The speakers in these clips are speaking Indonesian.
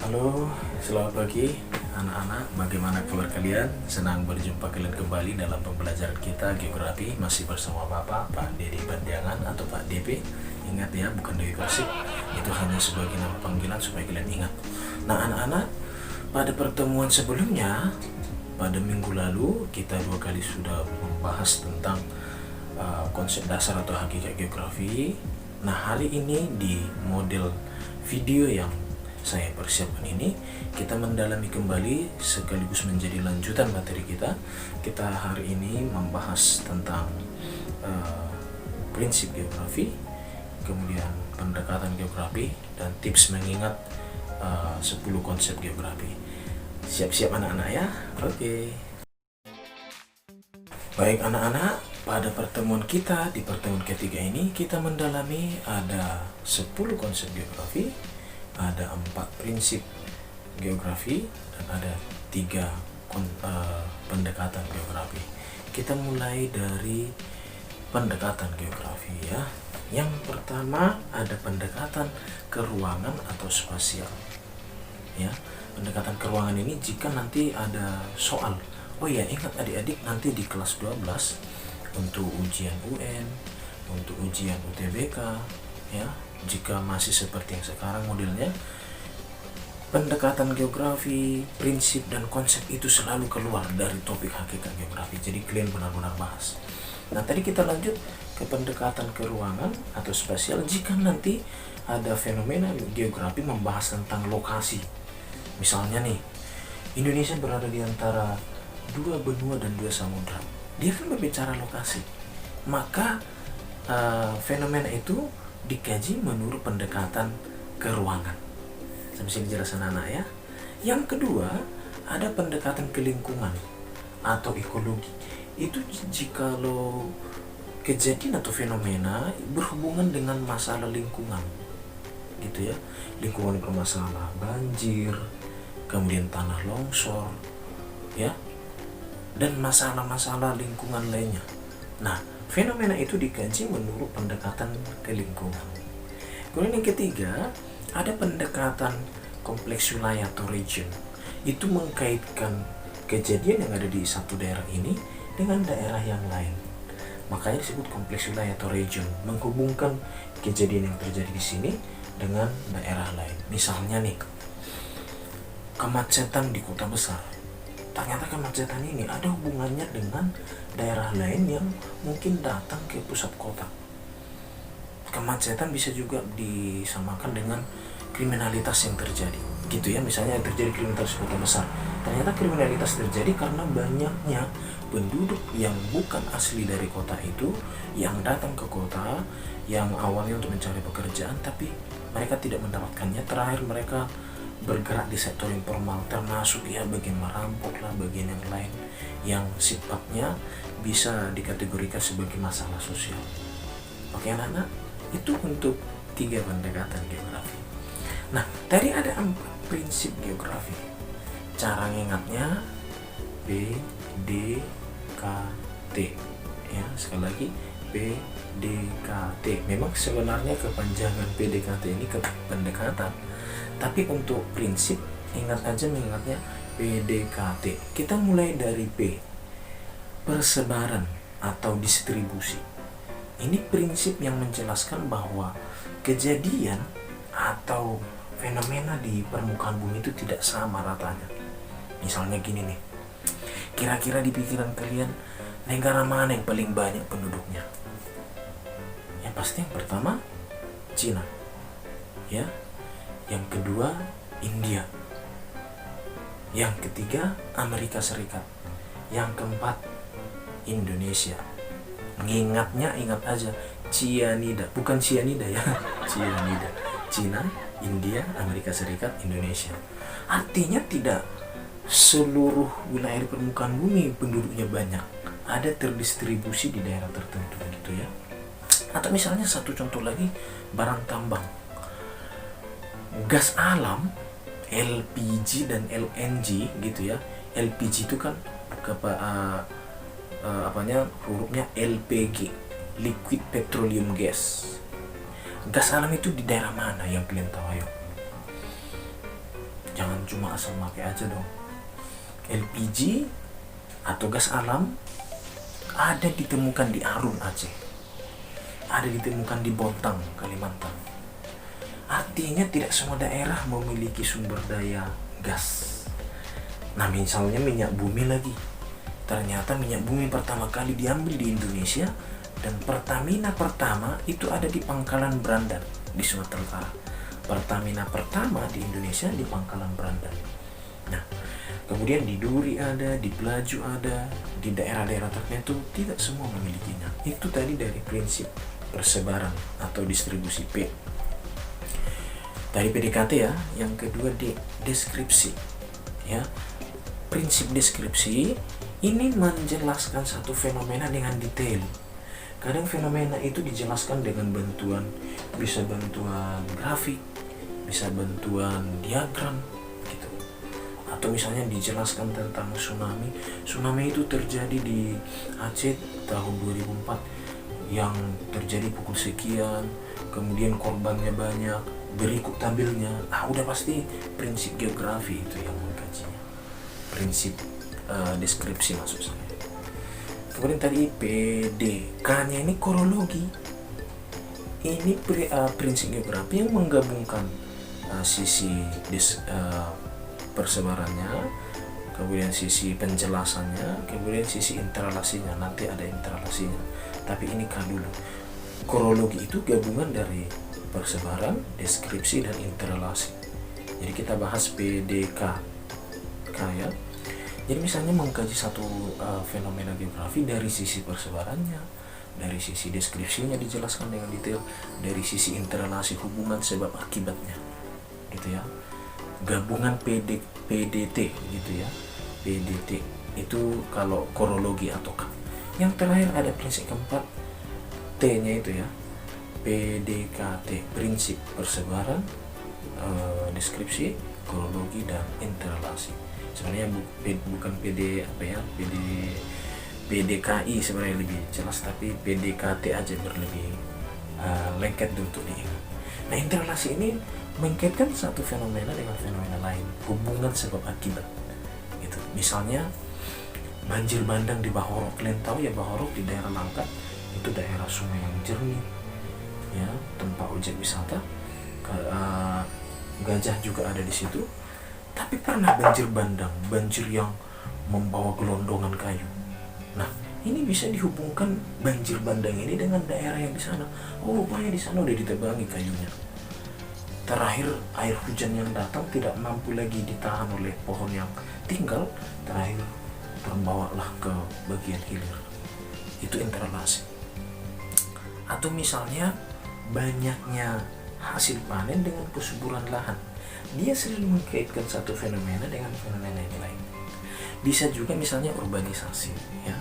Halo, selamat pagi anak-anak. Bagaimana kabar kalian? Senang berjumpa kalian kembali dalam pembelajaran kita geografi. Masih bersama Bapak, Pak Dedi Bandiangan atau Pak DP. Ingat ya, bukan Dewi Persik. Itu hanya sebagai nama panggilan supaya kalian ingat. Nah anak-anak, pada pertemuan sebelumnya, pada minggu lalu, kita 2 kali sudah membahas tentang konsep dasar atau hakikat geografi. Nah hari ini di model video yang saya persiapkan ini, kita mendalami kembali sekaligus menjadi lanjutan materi kita. Kita hari ini membahas tentang prinsip geografi, kemudian pendekatan geografi, dan tips mengingat 10 konsep geografi. Siap-siap anak-anak ya? Oke. Baik anak-anak, pada pertemuan kita di pertemuan ketiga ini kita mendalami ada 10 konsep geografi, ada 4 prinsip geografi, dan ada 3 pendekatan geografi. Kita mulai dari pendekatan geografi ya. Yang pertama ada pendekatan ke ruangan atau spasial. Ya, pendekatan ke ruangan ini jika nanti ada soal. Oh ya, ingat adik-adik, nanti di kelas 12 untuk ujian UN, untuk ujian UTBK ya, jika masih seperti yang sekarang modelnya, pendekatan geografi, prinsip dan konsep itu selalu keluar dari topik hakikat geografi. Jadi kalian benar-benar bahas. Nah tadi kita lanjut ke pendekatan ke ruangan atau spasial jika nanti ada fenomena geografi membahas tentang lokasi. Misalnya nih, Indonesia berada di antara 2 benua dan 2 samudra. Dia kan berbicara lokasi. Maka fenomena itu dikaji menurut pendekatan ke ruangan. Sampai sini jelas anak-anak ya. Yang kedua, ada pendekatan ke lingkungan atau ekologi. Itu jikalau kejadian atau fenomena berhubungan dengan masalah lingkungan. Gitu ya. Lingkungan bermasalah, banjir, kemudian tanah longsor, ya. Dan masalah-masalah lingkungan lainnya. Nah, fenomena itu dikaji menurut pendekatan ke lingkungan. Kemudian yang ketiga, ada pendekatan kompleks wilayah atau region. Itu mengkaitkan kejadian yang ada di satu daerah ini dengan daerah yang lain. Makanya disebut kompleks wilayah atau region, menghubungkan kejadian yang terjadi di sini dengan daerah lain. Misalnya nih, kemacetan di kota besar. Ternyata kemacetan ini ada hubungannya dengan daerah lain yang mungkin datang ke pusat kota. Kemacetan bisa juga disamakan dengan kriminalitas yang terjadi. Gitu ya, misalnya yang terjadi kriminalitas di kota besar. Ternyata kriminalitas terjadi karena banyaknya penduduk yang bukan asli dari kota itu yang datang ke kota, yang awalnya untuk mencari pekerjaan tapi mereka tidak mendapatkannya. Terakhir mereka bergerak di sektor informal, termasuk ya bagian merampok lah, bagian yang lain yang sifatnya bisa dikategorikan sebagai masalah sosial. Oke anak-anak, itu untuk 3 pendekatan geografi. Nah tadi ada 4 prinsip geografi. Cara ngingatnya P, D, K, T ya, sekali lagi P, D, K, T. Memang sebenarnya kepanjangan PDKT ini ke pendekatan, tapi untuk prinsip ingat aja mengingatnya PDKT. Kita mulai dari P, persebaran atau distribusi. Ini prinsip yang menjelaskan bahwa kejadian atau fenomena di permukaan bumi itu tidak sama ratanya. Misalnya gini nih, kira-kira di pikiran kalian negara mana yang paling banyak penduduknya? Yang pasti yang pertama Cina ya, yang kedua India, yang ketiga Amerika Serikat, yang keempat Indonesia. Ngingatnya ingat aja cyanida, bukan cyanida ya. Cyanida. Cina, India, Amerika Serikat, Indonesia. Artinya tidak seluruh wilayah di permukaan bumi penduduknya banyak. Ada terdistribusi di daerah tertentu gitu ya. Atau misalnya satu contoh lagi, barang tambang. Gas alam LPG dan LNG gitu ya. LPG itu kan hurufnya LPG, liquid petroleum gas. gas alam itu di daerah mana yang kalian tahu? Ayo, jangan cuma asal pakai aja dong. LPG atau gas alam ada ditemukan di Arun, Aceh, ada ditemukan di Bontang, Kalimantan. Artinya tidak semua daerah memiliki sumber daya gas. Nah, misalnya minyak bumi lagi. Ternyata minyak bumi pertama kali diambil di Indonesia, dan Pertamina pertama itu ada di Pangkalan Brandan di Sumatera Utara. Pertamina pertama di Indonesia di Pangkalan Brandan. Nah, kemudian di Duri ada, di Pelaju ada, di daerah-daerah tertentu tidak semua memilikinya. Itu tadi dari prinsip persebaran atau distribusi P. Dari PDKT ya. Yang kedua D, deskripsi. Ya, prinsip deskripsi ini menjelaskan satu fenomena dengan detail. Kadang fenomena itu dijelaskan dengan bisa bantuan grafik, bisa bantuan diagram gitu. Atau misalnya dijelaskan tentang tsunami. Tsunami itu terjadi di Aceh tahun 2004 yang terjadi pukul sekian, kemudian korbannya banyak, berikut tabelnya. Udah pasti prinsip geografi itu yang mengkajinya. Prinsip deskripsi maksud saya. Kemudian tadi PDK-nya ini korologi. Ini prinsip geografi yang menggabungkan sisi persebarannya, kemudian sisi penjelasannya, kemudian sisi interrelasinya. Nanti ada interrelasinya. Tapi ini kan dulu. Korologi itu gabungan dari persebaran, deskripsi, dan interrelasi. Jadi kita bahas PDK ya. Jadi misalnya mengkaji satu fenomena geografi dari sisi persebarannya, dari sisi deskripsinya dijelaskan dengan detail, dari sisi interrelasi hubungan sebab akibatnya, gitu ya. Gabungan PDT gitu ya. PDT itu kalau korologi atau yang terakhir ada prinsip keempat, T-nya itu ya. PDKT, prinsip persebaran, deskripsi, korologi, dan interrelasi. Sebenarnya bukan PDKI sebenarnya lebih jelas, tapi PDKT aja berlebih lengket untuk diingat. Nah, interrelasi ini mengkaitkan satu fenomena dengan fenomena lain, hubungan sebab akibat gitu. Misalnya banjir bandang di Bahorok. Kalian tahu ya, Bahorok di daerah Langkat itu daerah sungai yang jernih ya, tempat objek wisata. Gajah juga ada di situ. Tapi pernah banjir bandang, banjir yang membawa gelondongan kayu. Nah, ini bisa dihubungkan banjir bandang ini dengan daerah yang di sana. Rupanya di sana udah ditebangi kayunya. Terakhir air hujan yang datang tidak mampu lagi ditahan oleh pohon yang tinggal, terakhir terbawalah ke bagian hilir. Itu interrelasi. Atau misalnya banyaknya hasil panen dengan kesuburan lahan. Dia sering mengkaitkan satu fenomena dengan fenomena yang lain. Bisa juga misalnya urbanisasi ya.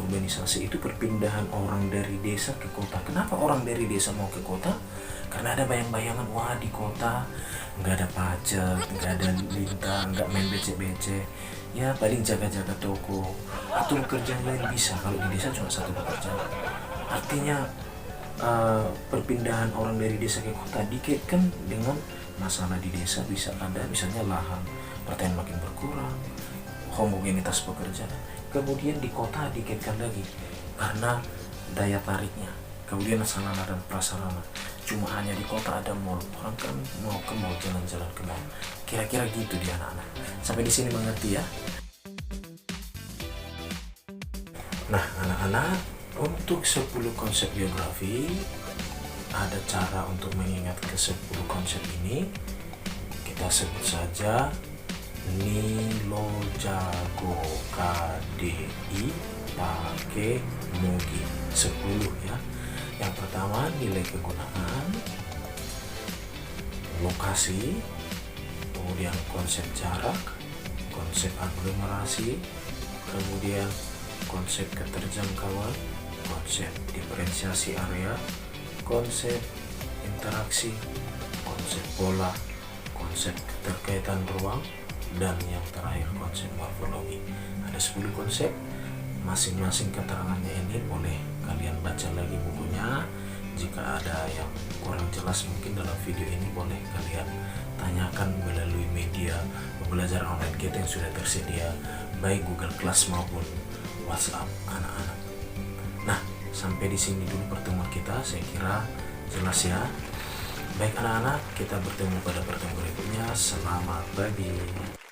Urbanisasi itu perpindahan orang dari desa ke kota. Kenapa orang dari desa mau ke kota? Karena ada bayang-bayangan, wah di kota nggak ada pajak, nggak ada lintah, nggak main becek-becek, ya paling jaga-jaga toko atau pekerjaan lain bisa. Kalau di desa cuma satu pekerjaan. Artinya perpindahan orang dari desa ke kota dikaitkan dengan masalah di desa. Bisa ada misalnya lahan pertanian makin berkurang, homogenitas pekerjaan. Kemudian di kota dikaitkan lagi karena daya tariknya, kemudian sarana dan prasarana. Cuma hanya di kota ada mall, orang kan mau ke mall, jalan-jalan ke mall. Kira-kira gitu dia anak-anak. Sampai di sini mengerti ya? Nah anak-anak, untuk 10 konsep geografi ada cara untuk mengingat ke 10 konsep ini. Kita sebut saja Nilo Jago KDI pakai Mugi 10 ya. Yang pertama nilai kegunaan, lokasi, kemudian konsep jarak, konsep aglomerasi, kemudian konsep keterjangkauan, konsep diferensiasi area, konsep interaksi, konsep pola, konsep keterkaitan ruang, dan yang terakhir konsep morfologi. Ada 10 konsep. Masing-masing keterangannya ini boleh kalian baca lagi bukunya. Jika ada yang kurang jelas mungkin dalam video ini, boleh kalian tanyakan melalui media pembelajaran online kita yang sudah tersedia, baik Google Class maupun WhatsApp anak-anak. Nah, sampai di sini dulu pertemuan kita, saya kira jelas ya. Baik anak-anak, kita bertemu pada pertemuan berikutnya. Selamat pagi.